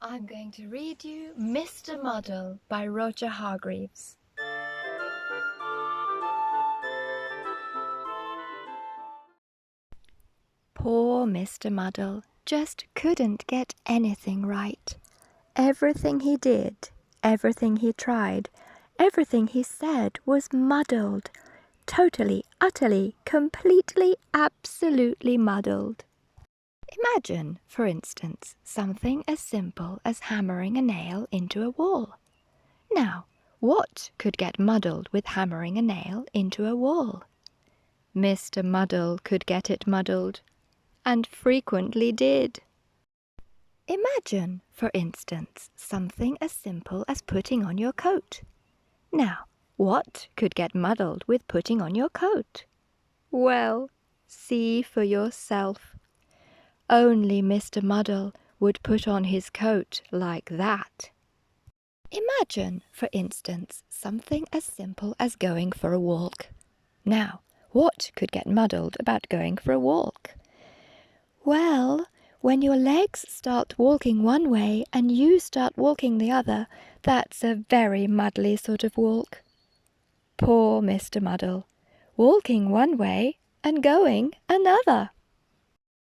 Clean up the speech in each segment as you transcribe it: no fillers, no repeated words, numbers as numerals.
I'm going to read you Mr. Muddle by Roger Hargreaves. Poor Mr. Muddle just couldn't get anything right. Everything he did, everything he tried, everything he said was muddled. Totally, utterly, completely, absolutely muddled. Imagine, for instance, something as simple as hammering a nail into a wall. Now, what could get muddled with hammering a nail into a wall? Mr. Muddle could get it muddled, and frequently did. Imagine, for instance, something as simple as putting on your coat. Now, what could get muddled with putting on your coat? Well, see for yourself. Only Mr. Muddle would put on his coat like that. Imagine, for instance, something as simple as going for a walk. Now, what could get muddled about going for a walk? Well, when your legs start walking one way and you start walking the other, that's a very muddly sort of walk. Poor Mr. Muddle, walking one way and going another.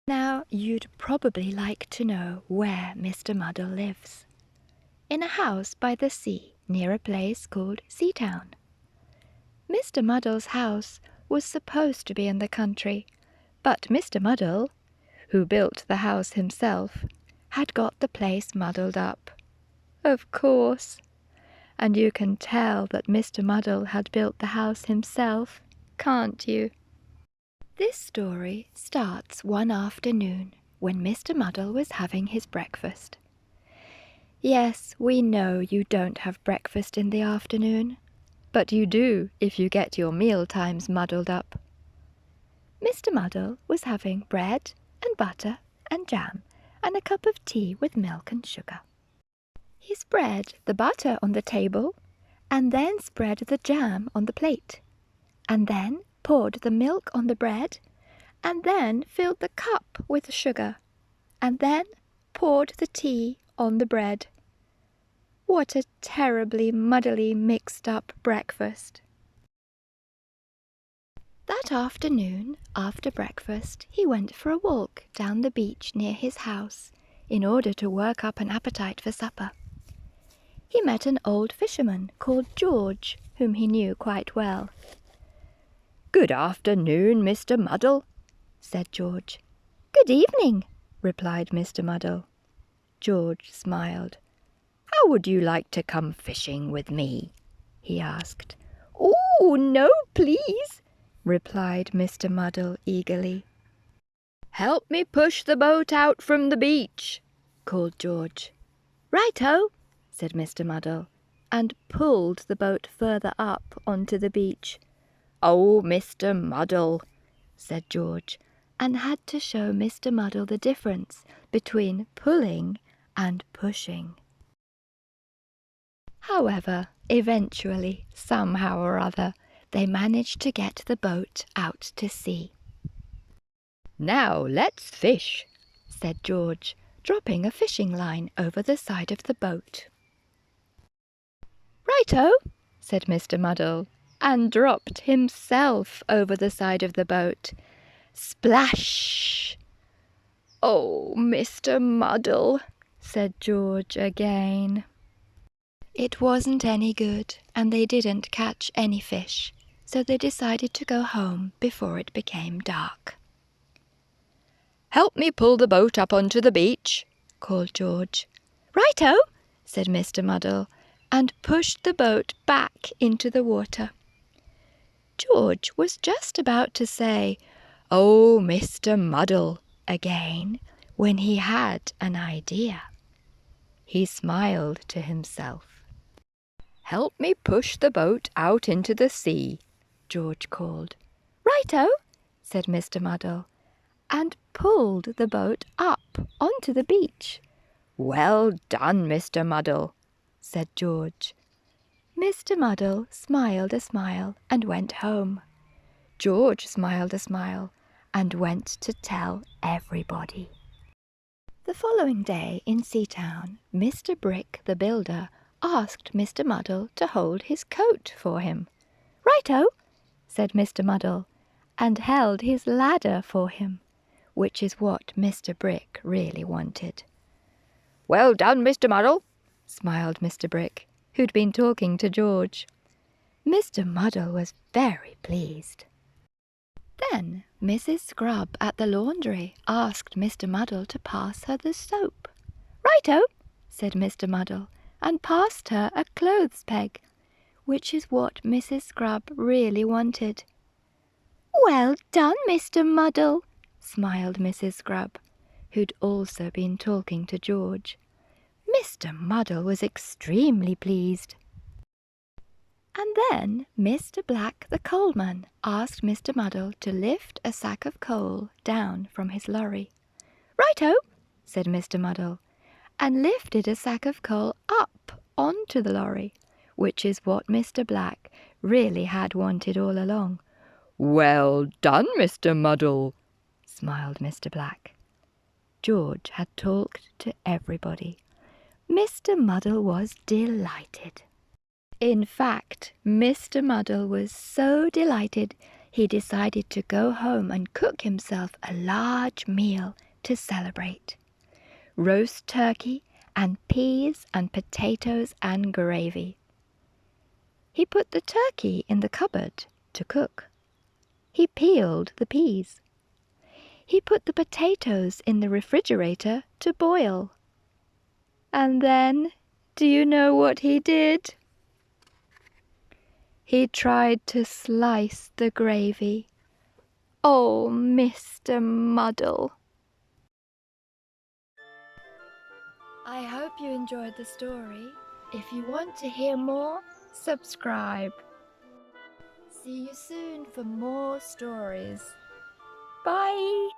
Now, you'd probably like to know where Mr. Muddle lives. In a house by the sea near a place called Seatown. Mr. Muddle's house was supposed to be in the country, but Mr. Muddle, who built the house himself, had got the place muddled up. Of course. And you can tell that Mr. Muddle had built the house himself, can't you? This story starts one afternoon when Mr. Muddle was having his breakfast. Yes, we know you don't have breakfast in the afternoon, but you do if you get your meal times muddled up. Mr. Muddle was having bread and butter and jam and a cup of tea with milk and sugar. He spread the butter on the table and then spread the jam on the plate, and then poured the milk on the bread, and then filled the cup with sugar, and then poured the tea on the bread. What a terribly muddily mixed-up breakfast. That afternoon, after breakfast, he went for a walk down the beach near his house in order to work up an appetite for supper. He met an old fisherman called George, whom he knew quite well. "Good afternoon, Mr. Muddle," said George. "Good evening," replied Mr. Muddle. George smiled. "How would you like to come fishing with me?" he asked. "Oh, no, please," replied Mr. Muddle eagerly. "Help me push the boat out from the beach," called George. "Right-o," said Mr. Muddle, and pulled the boat further up onto the beach. "Oh, Mr. Muddle," said George, and had to show Mr. Muddle the difference between pulling and pushing. However, eventually, somehow or other, they managed to get the boat out to sea. "Now let's fish," said George, dropping a fishing line over the side of the boat. "Right-o," said Mr. Muddle, and dropped himself over the side of the boat. Splash! "Oh, Mr. Muddle," said George again. It wasn't any good, and they didn't catch any fish, so they decided to go home before it became dark. "Help me pull the boat up onto the beach," called George. "Right-o," said Mr. Muddle, and pushed the boat back into the water. George was just about to say, "Oh, Mr. Muddle," again, when he had an idea. He smiled to himself. "Help me push the boat out into the sea," George called. "Right-o," said Mr. Muddle, and pulled the boat up onto the beach. "Well done, Mr. Muddle," said George. Mr. Muddle smiled a smile and went home. George smiled a smile and went to tell everybody. The following day in Seatown, Mr. Brick the builder asked Mr. Muddle to hold his coat for him. "Righto," said Mr. Muddle, and held his ladder for him, which is what Mr. Brick really wanted. "Well done, Mr. Muddle," smiled Mr. Brick, who'd been talking to George. Mr. Muddle was very pleased. Then Mrs. Scrub at the laundry asked Mr. Muddle to pass her the soap. "Righto," said Mr. Muddle, and passed her a clothes peg, which is what Mrs. Scrub really wanted. "Well done, Mr. Muddle," smiled Mrs. Scrub, who'd also been talking to George. Mr. Muddle was extremely pleased. And then Mr. Black the coalman asked Mr. Muddle to lift a sack of coal down from his lorry. "Righto," said Mr. Muddle, and lifted a sack of coal up onto the lorry, which is what Mr. Black really had wanted all along. "Well done, Mr. Muddle," smiled Mr. Black. George had talked to everybody. Mr. Muddle was delighted. In fact, Mr. Muddle was so delighted he decided to go home and cook himself a large meal to celebrate. Roast turkey and peas and potatoes and gravy. He put the turkey in the cupboard to cook. He peeled the peas. He put the potatoes in the refrigerator to boil. And then, do you know what he did? He tried to slice the gravy. Oh, Mr. Muddle! I hope you enjoyed the story. If you want to hear more, subscribe. See you soon for more stories. Bye!